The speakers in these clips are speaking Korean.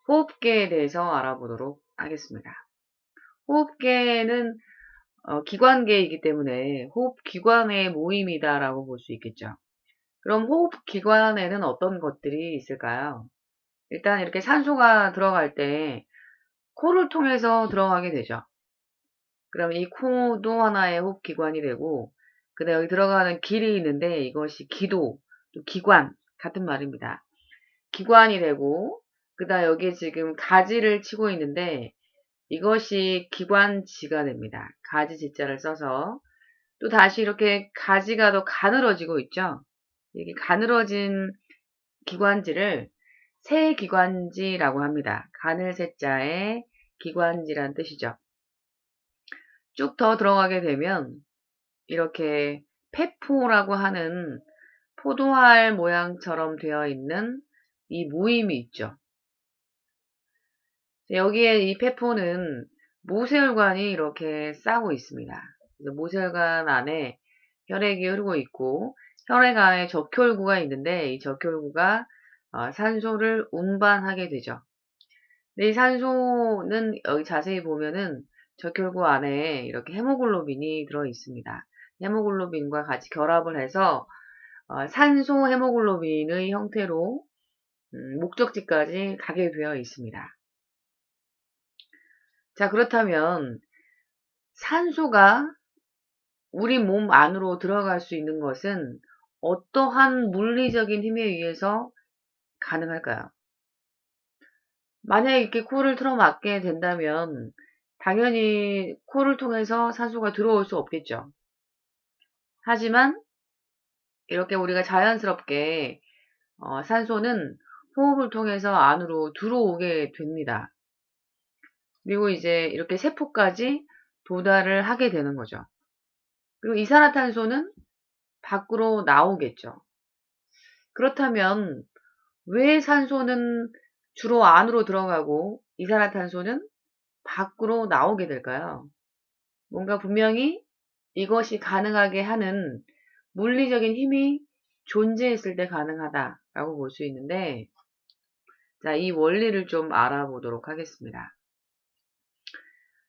호흡기에 대해서 알아보도록 하겠습니다. 호흡계는 기관계이기 때문에 호흡기관의 모임이다라고 볼 수 있겠죠. 그럼 호흡기관에는 어떤 것들이 있을까요? 일단 이렇게 산소가 들어갈 때 코를 통해서 들어가게 되죠. 그럼 이 코도 하나의 호흡기관이 되고, 그다음 여기 들어가는 길이 있는데 이것이 기도, 또 기관 같은 말입니다. 기관이 되고, 그다음 여기에 지금 가지를 치고 있는데 이것이 기관지가 됩니다. 가지 지자를 써서 또 다시 이렇게 가지가 더 가늘어지고 있죠. 이게 가늘어진 기관지를 세기관지라고 합니다. 가늘 세자에 기관지란 뜻이죠. 쭉 더 들어가게 되면 이렇게 폐포라고 하는 포도알 모양처럼 되어 있는 이 모임이 있죠. 여기에 이 폐포는 모세혈관이 이렇게 싸고 있습니다. 그래서 모세혈관 안에 혈액이 흐르고 있고 혈액 안에 적혈구가 있는데 이 적혈구가 산소를 운반하게 되죠. 근데 이 산소는 여기 자세히 보면은 적혈구 안에 이렇게 헤모글로빈이 들어 있습니다. 헤모글로빈과 같이 결합을 해서 산소 헤모글로빈의 형태로 목적지까지 가게 되어 있습니다. 자, 그렇다면 산소가 우리 몸 안으로 들어갈 수 있는 것은 어떠한 물리적인 힘에 의해서 가능할까요? 만약에 이렇게 코를 틀어막게 된다면 당연히 코를 통해서 산소가 들어올 수 없겠죠. 하지만 이렇게 우리가 자연스럽게 산소는 호흡을 통해서 안으로 들어오게 됩니다. 그리고 이제 이렇게 세포까지 도달을 하게 되는 거죠. 그리고 이산화탄소는 밖으로 나오겠죠. 그렇다면 왜 산소는 주로 안으로 들어가고 이산화탄소는 밖으로 나오게 될까요? 뭔가 분명히 이것이 가능하게 하는 물리적인 힘이 존재했을 때 가능하다라고 볼 수 있는데, 자, 이 원리를 좀 알아보도록 하겠습니다.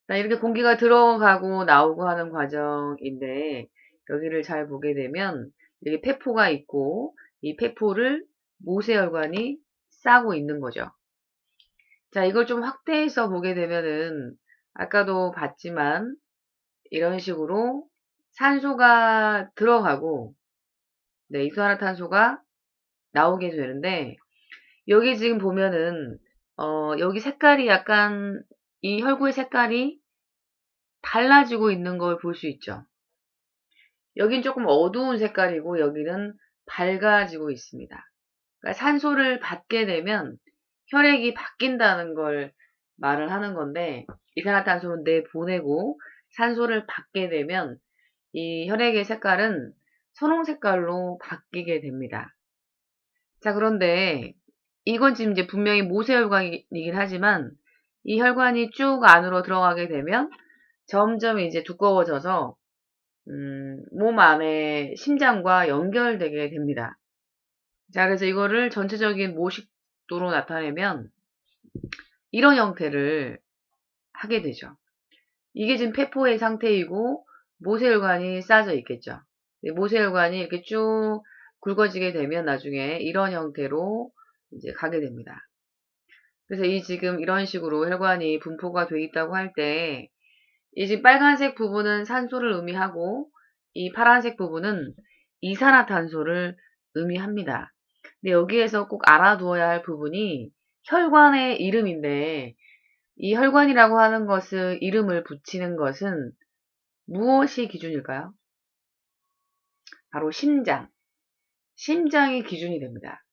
자, 이렇게 공기가 들어가고 나오고 하는 과정인데, 여기를 잘 보게 되면, 여기 폐포가 있고, 이 폐포를 모세혈관이 싸고 있는 거죠. 자, 이걸 좀 확대해서 보게 되면은, 아까도 봤지만, 이런 식으로 산소가 들어가고, 네, 이산화탄소가 나오게 되는데, 여기 지금 보면은, 여기 색깔이 약간, 이 혈구의 색깔이 달라지고 있는 걸 볼 수 있죠. 여긴 조금 어두운 색깔이고, 여기는 밝아지고 있습니다. 그러니까 산소를 받게 되면 혈액이 바뀐다는 걸 말을 하는 건데, 이산화탄소는 내보내고 산소를 받게 되면 이 혈액의 색깔은 선홍 색깔로 바뀌게 됩니다. 자, 그런데 이건 지금 이제 분명히 모세혈관이긴 하지만 이 혈관이 쭉 안으로 들어가게 되면 점점 이제 두꺼워져서 몸 안에 심장과 연결되게 됩니다. 자, 그래서 이거를 전체적인 모식도로 나타내면 이런 형태를 하게 되죠. 이게 지금 폐포의 상태이고 모세혈관이 쌓여져 있겠죠. 모세혈관이 이렇게 쭉 굵어지게 되면 나중에 이런 형태로 이제 가게 됩니다. 그래서 이 지금 이런 식으로 혈관이 분포가 돼 있다고 할 때, 이 지금 빨간색 부분은 산소를 의미하고, 이 파란색 부분은 이산화탄소를 의미합니다. 근데 여기에서 꼭 알아두어야 할 부분이 혈관의 이름인데, 이 혈관이라고 하는 것을, 이름을 붙이는 것은 무엇이 기준일까요? 바로 심장. 심장이 기준이 됩니다.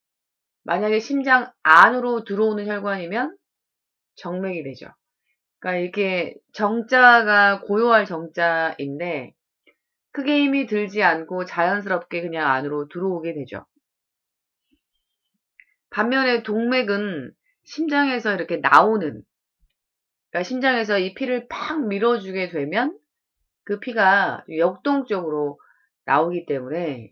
만약에 심장 안으로 들어오는 혈관이면 정맥이 되죠. 그러니까 이게 정자가 고요할 정자인데 크게 힘이 들지 않고 자연스럽게 그냥 안으로 들어오게 되죠. 반면에 동맥은 심장에서 이렇게 나오는, 그러니까 심장에서 이 피를 팍 밀어주게 되면 그 피가 역동적으로 나오기 때문에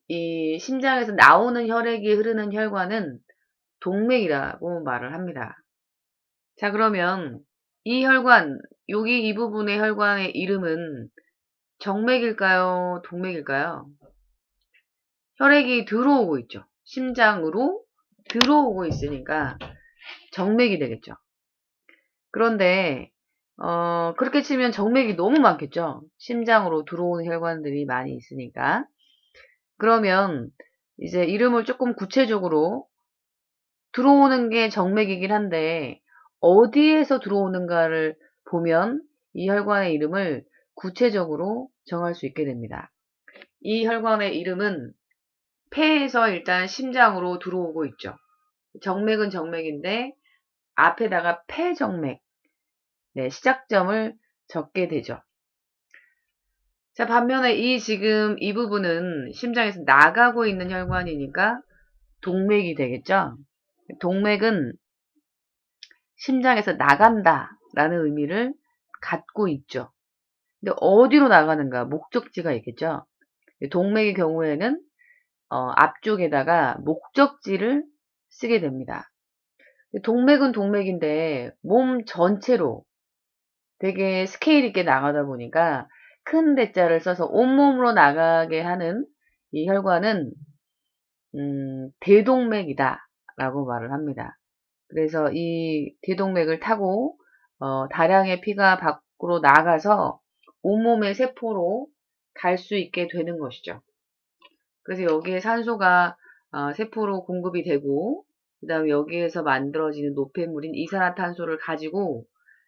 이 심장에서 나오는 혈액이 흐르는 혈관은 동맥이라고 말을 합니다. 자, 그러면 이 혈관, 여기 이 부분의 혈관의 이름은 정맥일까요? 동맥일까요? 혈액이 들어오고 있죠. 심장으로 들어오고 있으니까 정맥이 되겠죠. 그런데 그렇게 치면 정맥이 너무 많겠죠. 심장으로 들어오는 혈관들이 많이 있으니까. 그러면 이제 이름을 조금 구체적으로 들어오는 게 정맥이긴 한데 어디에서 들어오는가를 보면 이 혈관의 이름을 구체적으로 정할 수 있게 됩니다. 이 혈관의 이름은 폐에서 일단 심장으로 들어오고 있죠. 정맥은 정맥인데 앞에다가 폐정맥, 네, 시작점을 적게 되죠. 자, 반면에 지금 이 부분은 심장에서 나가고 있는 혈관이니까 동맥이 되겠죠. 동맥은 심장에서 나간다 라는 의미를 갖고 있죠. 근데 어디로 나가는가? 목적지가 있겠죠. 동맥의 경우에는 앞쪽에다가 목적지를 쓰게 됩니다. 동맥은 동맥인데 몸 전체로 되게 스케일 있게 나가다 보니까 큰 대자를 써서 온몸으로 나가게 하는 이 혈관은 대동맥이다 라고 말을 합니다. 그래서 이 대동맥을 타고 다량의 피가 밖으로 나가서 온몸의 세포로 갈 수 있게 되는 것이죠. 그래서 여기에 산소가 세포로 공급이 되고 그 다음에 여기에서 만들어지는 노폐물인 이산화탄소를 가지고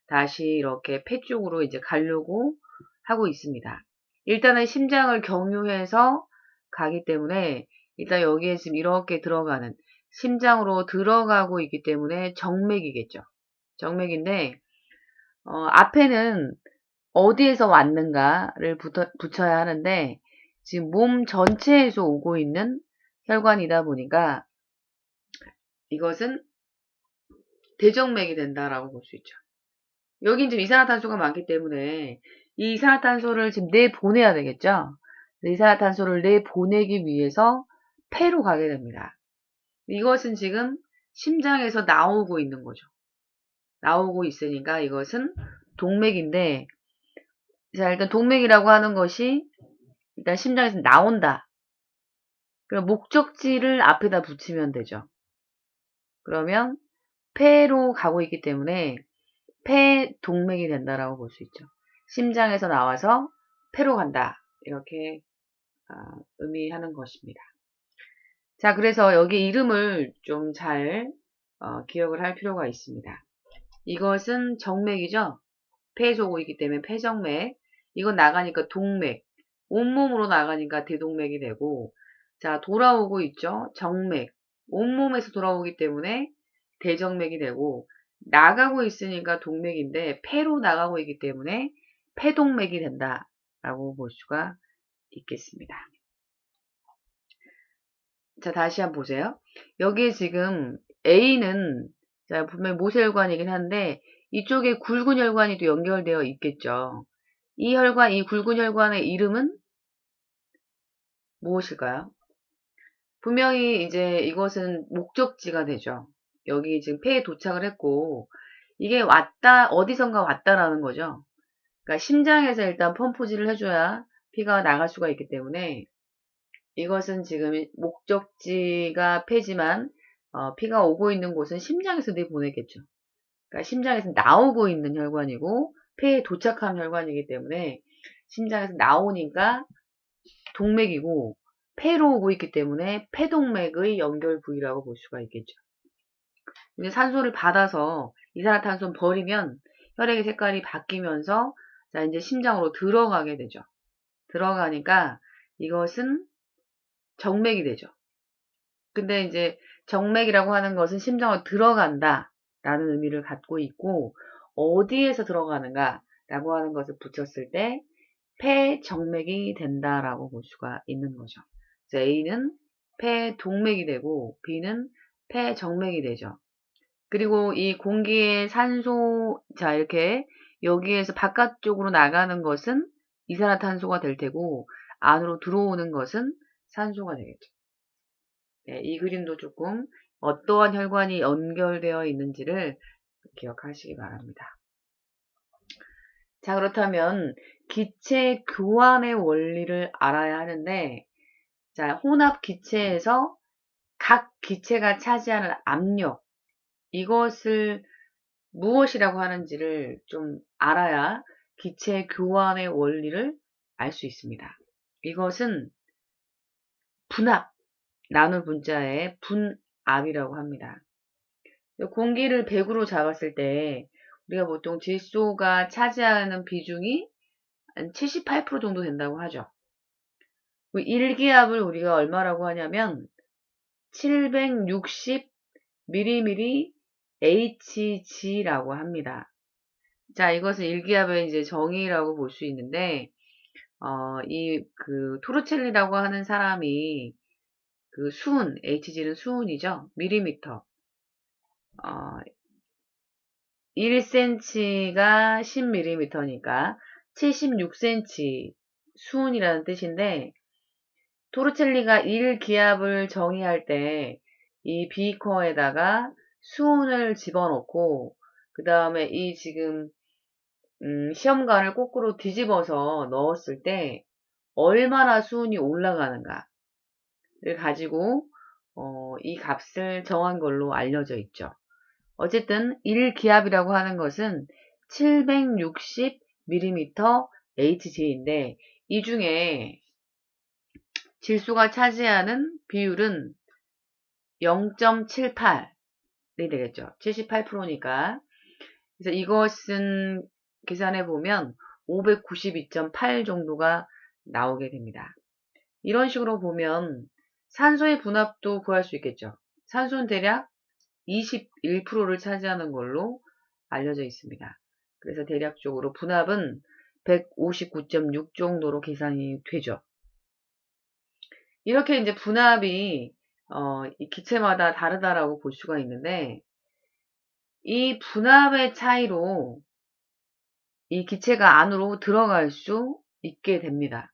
다시 이렇게 폐 쪽으로 이제 가려고 하고 있습니다. 일단은 심장을 경유해서 가기 때문에 일단 여기에 지금 이렇게 들어가는 심장으로 들어가고 있기 때문에 정맥이겠죠. 정맥인데 앞에는 어디에서 왔는가를 붙여야 하는데 지금 몸 전체에서 오고 있는 혈관이다 보니까 이것은 대정맥이 된다라고 볼 수 있죠. 여긴 지금 이산화탄소가 많기 때문에 이 이산화탄소를 지금 내보내야 되겠죠. 이산화탄소를 내보내기 위해서 폐로 가게 됩니다. 이것은 지금 심장에서 나오고 있는 거죠. 나오고 있으니까 이것은 동맥인데, 자, 일단 동맥이라고 하는 것이 일단 심장에서 나온다. 그럼 목적지를 앞에다 붙이면 되죠. 그러면 폐로 가고 있기 때문에 폐동맥이 된다라고 볼 수 있죠. 심장에서 나와서 폐로 간다. 이렇게 의미하는 것입니다. 자, 그래서 여기 이름을 좀 잘 기억을 할 필요가 있습니다. 이것은 정맥이죠. 폐에서 오고 있기 때문에 폐정맥. 이건 나가니까 동맥. 온몸으로 나가니까 대동맥이 되고, 자, 돌아오고 있죠. 정맥. 온몸에서 돌아오기 때문에 대정맥이 되고, 나가고 있으니까 동맥인데, 폐로 나가고 있기 때문에 폐동맥이 된다라고 볼 수가 있겠습니다. 자, 다시 한번 보세요. 여기에 지금 A는, 자, 분명히 모세혈관이긴 한데, 이쪽에 굵은 혈관이 또 연결되어 있겠죠. 이 혈관, 이 굵은 혈관의 이름은 무엇일까요? 분명히 이제 이것은 목적지가 되죠. 여기 지금 폐에 도착을 했고, 이게 왔다, 어디선가 왔다라는 거죠. 그러니까 심장에서 일단 펌프질을 해줘야 피가 나갈 수가 있기 때문에 이것은 지금 목적지가 폐지만 피가 오고 있는 곳은 심장에서 내보내겠죠. 그러니까 심장에서 나오고 있는 혈관이고 폐에 도착한 혈관이기 때문에 심장에서 나오니까 동맥이고 폐로 오고 있기 때문에 폐동맥의 연결 부위라고 볼 수가 있겠죠. 이제 산소를 받아서 이산화탄소를 버리면 혈액의 색깔이 바뀌면서 자 이제 심장으로 들어가게 되죠. 들어가니까 이것은 정맥이 되죠. 근데 이제 정맥이라고 하는 것은 심장으로 들어간다 라는 의미를 갖고 있고 어디에서 들어가는가 라고 하는 것을 붙였을 때 폐정맥이 된다라고 볼 수가 있는 거죠. 그래서 A는 폐동맥이 되고 B는 폐정맥이 되죠. 그리고 이 공기의 산소, 자, 이렇게 여기에서 바깥쪽으로 나가는 것은 이산화탄소가 될 테고 안으로 들어오는 것은 산소가 되겠죠. 네, 이 그림도 조금 어떠한 혈관이 연결되어 있는지를 기억하시기 바랍니다. 자, 그렇다면 기체 교환의 원리를 알아야 하는데, 자, 혼합 기체에서 각 기체가 차지하는 압력, 이것을 무엇이라고 하는지를 좀 알아야 기체 교환의 원리를 알 수 있습니다. 이것은 분압, 나눌 분자의 분압이라고 합니다. 공기를 100으로 잡았을 때 우리가 보통 질소가 차지하는 비중이 한 78% 정도 된다고 하죠. 1기압을 우리가 얼마라고 하냐면 760 mmHg라고 합니다. 자, 이것은 1기압의 이제 정의라고 볼 수 있는데, 토르첼리라고 하는 사람이 그 수은, Hg는 수은이죠. 밀리미터. 1cm가 10mm니까 76cm 수은이라는 뜻인데, 토르첼리가 1기압을 정의할 때 이 비커에다가 수은을 집어넣고 그 다음에 이 지금 시험관을 거꾸로 뒤집어서 넣었을 때 얼마나 수은이 올라가는가를 가지고 이 값을 정한 걸로 알려져 있죠. 어쨌든 1기압이라고 하는 것은 760mmHg인데 이 중에 질소가 차지하는 비율은 0.78이 되겠죠. 78%니까. 그래서 이것은 계산해 보면 592.8 정도가 나오게 됩니다. 이런 식으로 보면 산소의 분압도 구할 수 있겠죠. 산소는 대략 21%를 차지하는 걸로 알려져 있습니다. 그래서 대략적으로 분압은 159.6 정도로 계산이 되죠. 이렇게 이제 분압이 이 기체마다 다르다라고 볼 수가 있는데, 이 분압의 차이로 이 기체가 안으로 들어갈 수 있게 됩니다.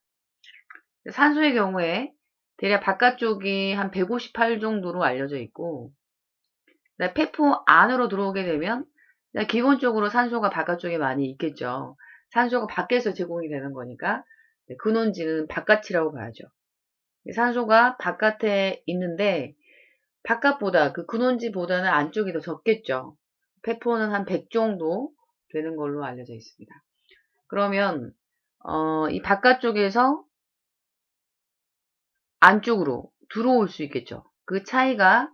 산소의 경우에 대략 바깥쪽이 한 158 정도로 알려져 있고, 폐포 안으로 들어오게 되면 기본적으로 산소가 바깥쪽에 많이 있겠죠. 산소가 밖에서 제공이 되는 거니까 근원지는 바깥이라고 봐야죠. 산소가 바깥에 있는데 바깥보다 그 근원지보다는 안쪽이 더 적겠죠. 폐포는 한 100 정도 되는 걸로 알려져 있습니다. 그러면 이 바깥쪽에서 안쪽으로 들어올 수 있겠죠. 그 차이가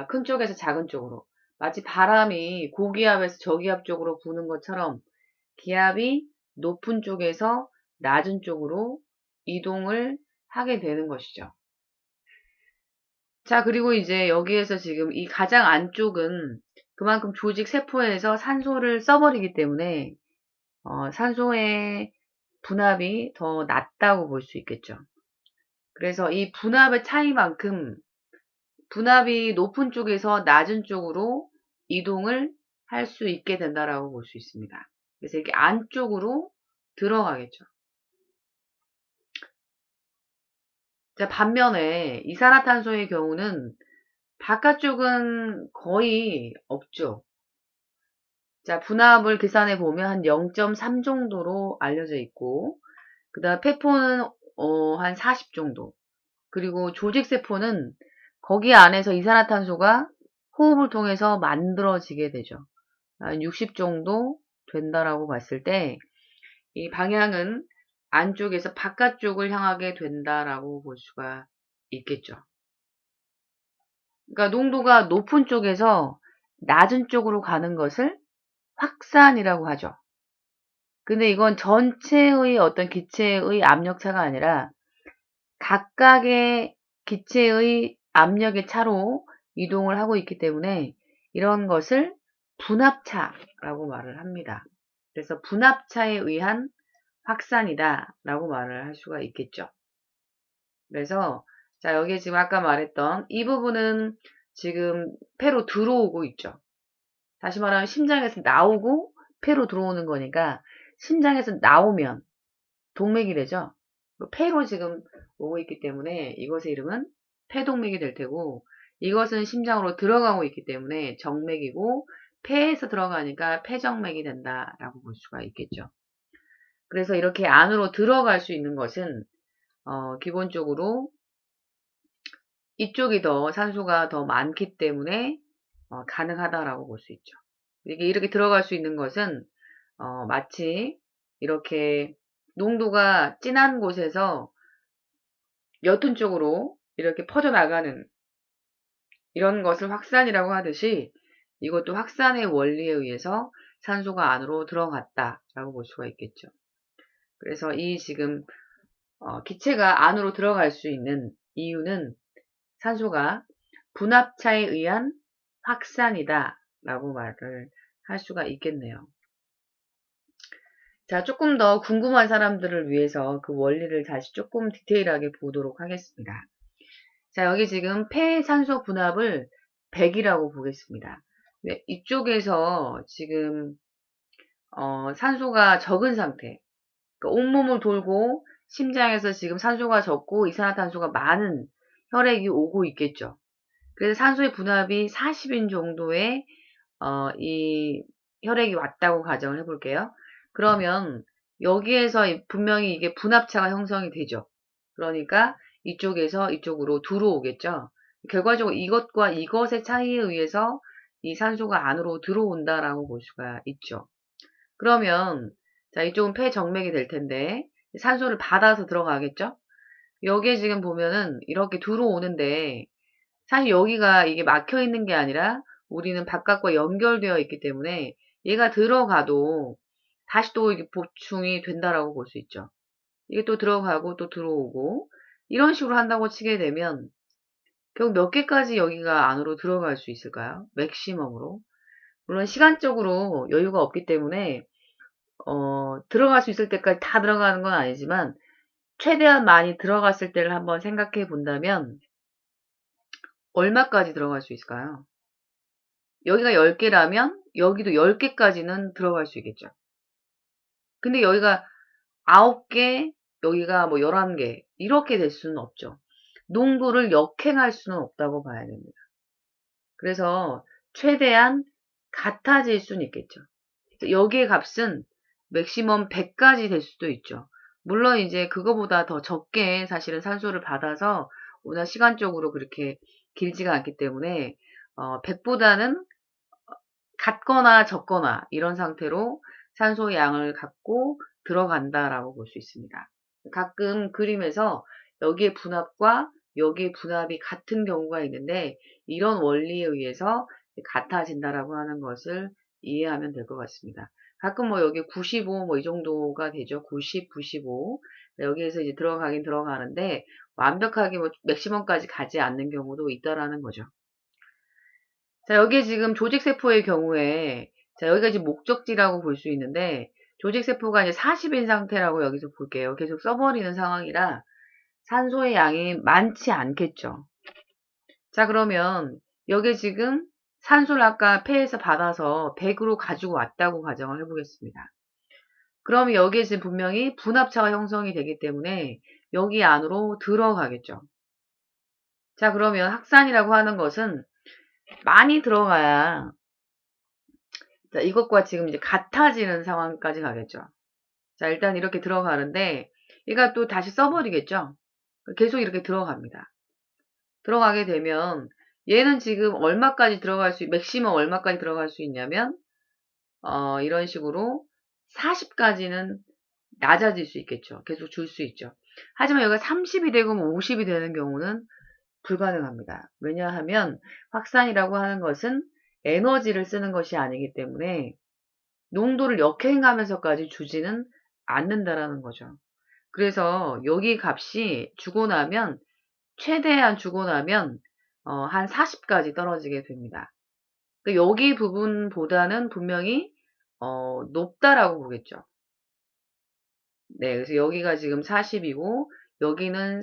큰 쪽에서 작은 쪽으로, 마치 바람이 고기압에서 저기압 쪽으로 부는 것처럼 기압이 높은 쪽에서 낮은 쪽으로 이동을 하게 되는 것이죠. 자, 그리고 이제 여기에서 지금 이 가장 안쪽은 그만큼 조직 세포에서 산소를 써버리기 때문에 산소의 분압이 더 낮다고 볼 수 있겠죠. 그래서 이 분압의 차이만큼 분압이 높은 쪽에서 낮은 쪽으로 이동을 할 수 있게 된다라고 볼 수 있습니다. 그래서 이렇게 안쪽으로 들어가겠죠. 자, 반면에 이산화탄소의 경우는 바깥쪽은 거의 없죠. 자, 분압을 계산해 보면 한 0.3 정도로 알려져 있고, 그 다음 폐포는 한 40 정도. 그리고 조직세포는 거기 안에서 이산화탄소가 호흡을 통해서 만들어지게 되죠. 한 60 정도 된다라고 봤을 때, 이 방향은 안쪽에서 바깥쪽을 향하게 된다라고 볼 수가 있겠죠. 그러니까 농도가 높은 쪽에서 낮은 쪽으로 가는 것을 확산이라고 하죠. 근데 이건 전체의 어떤 기체의 압력차가 아니라 각각의 기체의 압력의 차로 이동을 하고 있기 때문에 이런 것을 분압차라고 말을 합니다. 그래서 분압차에 의한 확산이다라고 말을 할 수가 있겠죠. 그래서 자, 여기에 지금 아까 말했던 이 부분은 지금 폐로 들어오고 있죠. 다시 말하면 심장에서 나오고 폐로 들어오는 거니까 심장에서 나오면 동맥이 되죠. 폐로 지금 오고 있기 때문에 이것의 이름은 폐동맥이 될 테고, 이것은 심장으로 들어가고 있기 때문에 정맥이고 폐에서 들어가니까 폐정맥이 된다라고 볼 수가 있겠죠. 그래서 이렇게 안으로 들어갈 수 있는 것은 기본적으로 이쪽이 더 산소가 더 많기 때문에 가능하다라고 볼 수 있죠. 이렇게 들어갈 수 있는 것은 마치 이렇게 농도가 진한 곳에서 옅은 쪽으로 이렇게 퍼져나가는 이런 것을 확산이라고 하듯이 이것도 확산의 원리에 의해서 산소가 안으로 들어갔다라고 볼 수가 있겠죠. 그래서 이 지금 기체가 안으로 들어갈 수 있는 이유는 산소가 분압차에 의한 확산이다라고 말을 할 수가 있겠네요. 자, 조금 더 궁금한 사람들을 위해서 그 원리를 다시 조금 디테일하게 보도록 하겠습니다. 자, 여기 지금 폐 산소 분압을 100이라고 보겠습니다. 네, 이쪽에서 지금 산소가 적은 상태, 그러니까 온몸을 돌고 심장에서 지금 산소가 적고 이산화탄소가 많은 혈액이 오고 있겠죠. 그래서 산소의 분압이 40인 정도의 이 혈액이 왔다고 가정을 해볼게요. 그러면 여기에서 분명히 이게 분압차가 형성이 되죠. 그러니까 이쪽에서 이쪽으로 들어오겠죠. 결과적으로 이것과 이것의 차이에 의해서 이 산소가 안으로 들어온다라고 볼 수가 있죠. 그러면 자, 이쪽은 폐정맥이 될 텐데 산소를 받아서 들어가겠죠. 여기에 지금 보면은 이렇게 들어오는데 사실 여기가 이게 막혀 있는 게 아니라 우리는 바깥과 연결되어 있기 때문에 얘가 들어가도 다시 또 이게 보충이 된다라고 볼 수 있죠. 이게 또 들어가고 또 들어오고 이런 식으로 한다고 치게 되면 결국 몇 개까지 여기가 안으로 들어갈 수 있을까요? 맥시멈으로. 물론 시간적으로 여유가 없기 때문에 들어갈 수 있을 때까지 다 들어가는 건 아니지만 최대한 많이 들어갔을 때를 한번 생각해 본다면 얼마까지 들어갈 수 있을까요? 여기가 10개라면 여기도 10개까지는 들어갈 수 있겠죠. 근데 여기가 9개, 여기가 뭐 11개 이렇게 될 수는 없죠. 농도를 역행할 수는 없다고 봐야 됩니다. 그래서 최대한 같아질 수는 있겠죠. 여기의 값은 맥시멈 100까지 될 수도 있죠. 물론 이제 그거보다 더 적게 사실은 산소를 받아서 워낙 시간적으로 그렇게 길지가 않기 때문에 100보다는 같거나 적거나 이런 상태로 산소 양을 갖고 들어간다라고 볼 수 있습니다. 가끔 그림에서 여기의 분압과 여기의 분압이 같은 경우가 있는데 이런 원리에 의해서 같아진다라고 하는 것을 이해하면 될 것 같습니다. 가끔 뭐 여기 95 뭐 이 정도가 되죠. 90, 95. 여기에서 이제 들어가긴 들어가는데 완벽하게 뭐 맥시멈까지 가지 않는 경우도 있다라는 거죠. 자, 여기에 지금 조직세포의 경우에, 자, 여기가 지금 목적지라고 볼 수 있는데, 조직세포가 이제 40인 상태라고 여기서 볼게요. 계속 써버리는 상황이라 산소의 양이 많지 않겠죠. 자, 그러면 여기 지금 산소를 아까 폐에서 받아서 100으로 가지고 왔다고 가정을 해보겠습니다. 그러면 여기에 지금 분명히 분압차가 형성이 되기 때문에 여기 안으로 들어가겠죠. 자, 그러면 확산이라고 하는 것은 많이 들어가야 자, 이것과 지금 이제 같아지는 상황까지 가겠죠. 자, 일단 이렇게 들어가는데 얘가 또 다시 써버리겠죠. 계속 이렇게 들어갑니다. 들어가게 되면 얘는 지금 얼마까지 들어갈 수, 맥시멈 얼마까지 들어갈 수 있냐면 이런 식으로 40까지는 낮아질 수 있겠죠. 계속 줄 수 있죠. 하지만 여기가 30이 되고 50이 되는 경우는 불가능합니다. 왜냐하면 확산이라고 하는 것은 에너지를 쓰는 것이 아니기 때문에 농도를 역행하면서까지 주지는 않는다라는 거죠. 그래서 여기 값이 주고 나면 최대한 주고 나면 한 40까지 떨어지게 됩니다. 그러니까 여기 부분보다는 분명히 높다라고 보겠죠. 네, 그래서 여기가 지금 40이고 여기는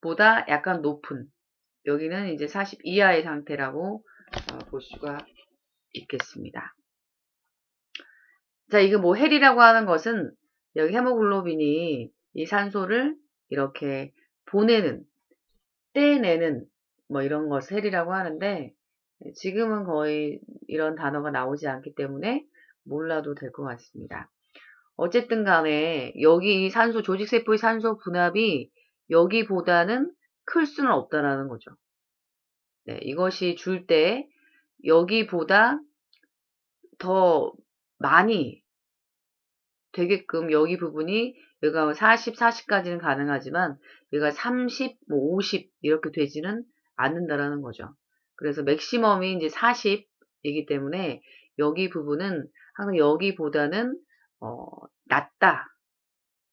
40보다 약간 높은 여기는 이제 40 이하의 상태라고 볼 수가 있겠습니다. 자, 이거 뭐 헬이라고 하는 것은 여기 헤모글로빈이 이 산소를 이렇게 보내는, 떼내는 뭐 이런 거 셀이라고 하는데 지금은 거의 이런 단어가 나오지 않기 때문에 몰라도 될 것 같습니다. 어쨌든 간에 여기 이 산소 조직세포의 산소 분압이 여기보다는 클 수는 없다라는 거죠. 네, 이것이 줄 때 여기보다 더 많이 되게끔 여기 부분이 여기가 40, 40까지는 가능하지만 여기가 30, 뭐 50 이렇게 되지는 않는다라는 거죠. 그래서 맥시멈이 이제 40이기 때문에 여기 부분은 항상 여기보다는 낮다.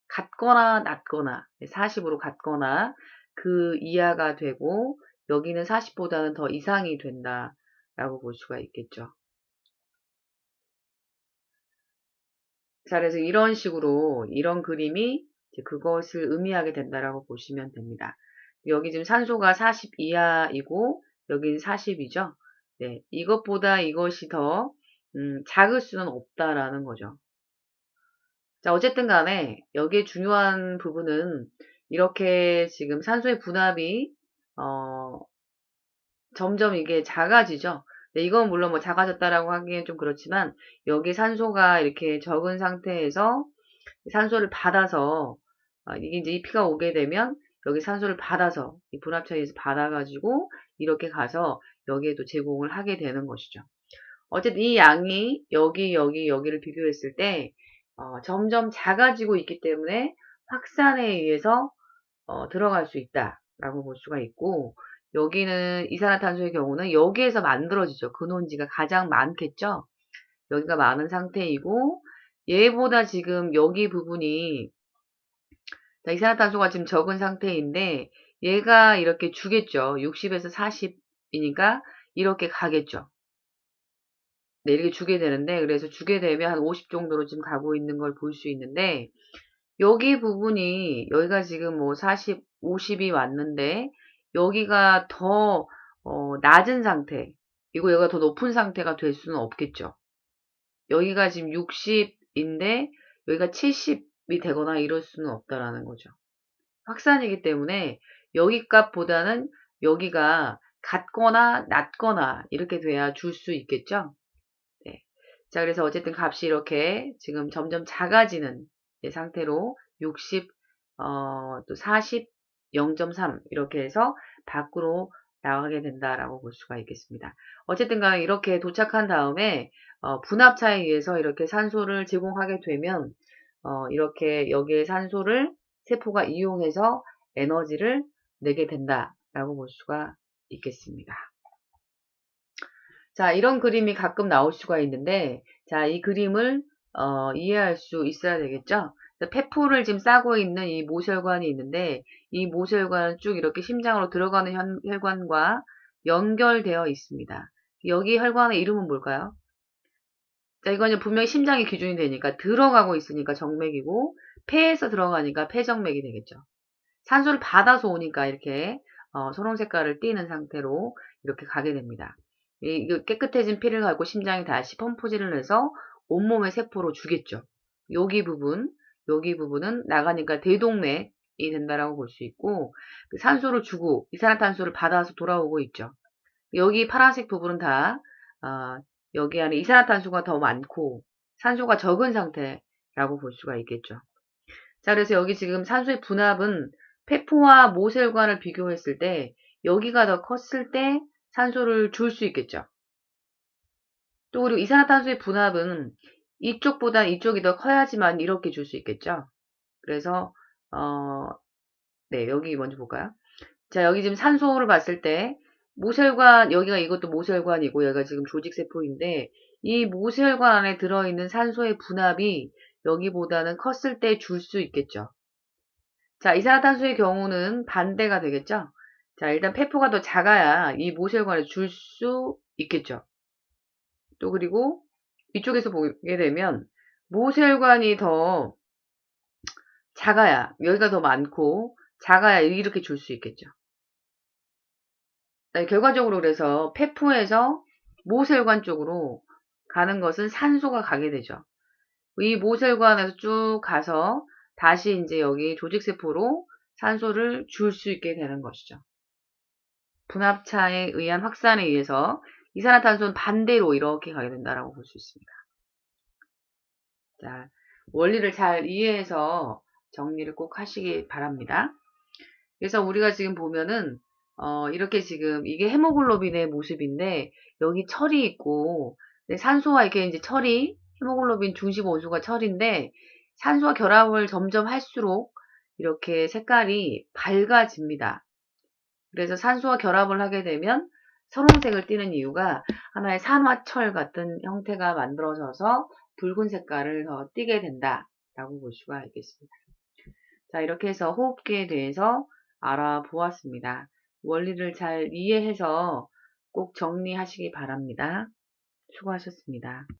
같거나 낮거나 40으로 같거나 그 이하가 되고 여기는 40보다는 더 이상이 된다라고 볼 수가 있겠죠. 자, 그래서 이런 식으로 이런 그림이 이제 그것을 의미하게 된다라고 보시면 됩니다. 여기 지금 산소가 40 이하이고 여기는 40이죠. 네, 이것보다 이것이 더 작을 수는 없다라는 거죠. 자, 어쨌든 간에 여기에 중요한 부분은 이렇게 지금 산소의 분압이 어, 점점 이게 작아지죠. 네, 이건 물론 뭐 작아졌다라고 하기엔 좀 그렇지만 여기 산소가 이렇게 적은 상태에서 산소를 받아서 이게 이제 이 피가 오게 되면 여기 산소를 받아서 이 분압차에서 받아가지고 이렇게 가서 여기에도 제공을 하게 되는 것이죠. 어쨌든 이 양이 여기를 비교했을 때 점점 작아지고 있기 때문에 확산에 의해서 들어갈 수 있다라고 볼 수가 있고 여기는 이산화탄소의 경우는 여기에서 만들어지죠. 근원지가 가장 많겠죠. 여기가 많은 상태이고 얘보다 지금 여기 부분이 자, 이산화탄소가 지금 적은 상태인데 얘가 이렇게 주겠죠. 60에서 40이니까 이렇게 가겠죠. 네, 이렇게 주게 되는데 그래서 주게 되면 한 50 정도로 지금 가고 있는 걸 볼 수 있는데 여기 부분이 여기가 지금 뭐 40, 50이 왔는데 여기가 더 낮은 상태 이거 여기가 더 높은 상태가 될 수는 없겠죠. 여기가 지금 60인데 여기가 70이 되거나 이럴 수는 없다라는 거죠. 확산이기 때문에 여기 값보다는 여기가 같거나 낮거나 이렇게 돼야 줄 수 있겠죠. 네. 자, 그래서 어쨌든 값이 이렇게 지금 점점 작아지는 상태로 60, 또 40, 0.3 이렇게 해서 밖으로 나가게 된다라고 볼 수가 있겠습니다. 어쨌든 간에 이렇게 도착한 다음에 분압차에 의해서 이렇게 산소를 제공하게 되면 이렇게 여기에 산소를 세포가 이용해서 에너지를 내게 된다라고 볼 수가 있겠습니다. 자, 이런 그림이 가끔 나올 수가 있는데, 자, 이 그림을 이해할 수 있어야 되겠죠? 폐포를 지금 싸고 있는 이 모혈관이 있는데, 이 모혈관은 쭉 이렇게 심장으로 들어가는 혈관과 연결되어 있습니다. 여기 혈관의 이름은 뭘까요? 자, 이거는 분명히 심장이 기준이 되니까 들어가고 있으니까 정맥이고, 폐에서 들어가니까 폐정맥이 되겠죠. 산소를 받아서 오니까 이렇게 선홍 색깔을 띠는 상태로 이렇게 가게 됩니다. 이 깨끗해진 피를 갖고 심장이 다시 펌프질을 해서 온몸의 세포로 주겠죠. 여기 부분은 나가니까 대동맥이 된다라고 볼 수 있고 그 산소를 주고 이산화탄소를 받아서 돌아오고 있죠. 여기 파란색 부분은 다 여기 안에 이산화탄소가 더 많고 산소가 적은 상태라고 볼 수가 있겠죠. 자, 그래서 여기 지금 산소의 분압은 폐포와 모세혈관을 비교했을 때 여기가 더 컸을 때 산소를 줄 수 있겠죠. 또 그리고 이산화탄소의 분압은 이쪽보다 이쪽이 더 커야지만 이렇게 줄 수 있겠죠. 그래서 네, 여기 먼저 볼까요? 자, 여기 지금 산소를 봤을 때 모세혈관 여기가 이것도 모세혈관이고 여기가 지금 조직세포인데 이 모세혈관 안에 들어있는 산소의 분압이 여기보다는 컸을 때 줄 수 있겠죠. 자, 이산화탄소의 경우는 반대가 되겠죠. 자, 일단 폐포가 더 작아야 이 모세혈관에 줄 수 있겠죠. 또 그리고 이쪽에서 보게 되면 모세혈관이 더 작아야 여기가 더 많고 작아야 이렇게 줄 수 있겠죠. 결과적으로 그래서 폐포에서 모세혈관 쪽으로 가는 것은 산소가 가게 되죠. 이 모세혈관에서 쭉 가서 다시 이제 여기 조직세포로 산소를 줄 수 있게 되는 것이죠. 분합차에 의한 확산에 의해서 이산화탄소는 반대로 이렇게 가게 된다라고 볼 수 있습니다. 자, 원리를 잘 이해해서 정리를 꼭 하시기 바랍니다. 그래서 우리가 지금 보면은 이렇게 지금 이게 헤모글로빈의 모습인데 여기 철이 있고 산소와 이렇게 이제 철이 헤모글로빈 중심 원소가 철인데 산소와 결합을 점점 할수록 이렇게 색깔이 밝아집니다. 그래서 산소와 결합을 하게 되면 선홍색을 띠는 이유가 하나의 산화철 같은 형태가 만들어져서 붉은 색깔을 더 띠게 된다라고 볼 수가 있겠습니다. 자, 이렇게 해서 호흡기에 대해서 알아보았습니다. 원리를 잘 이해해서 꼭 정리하시기 바랍니다. 수고하셨습니다.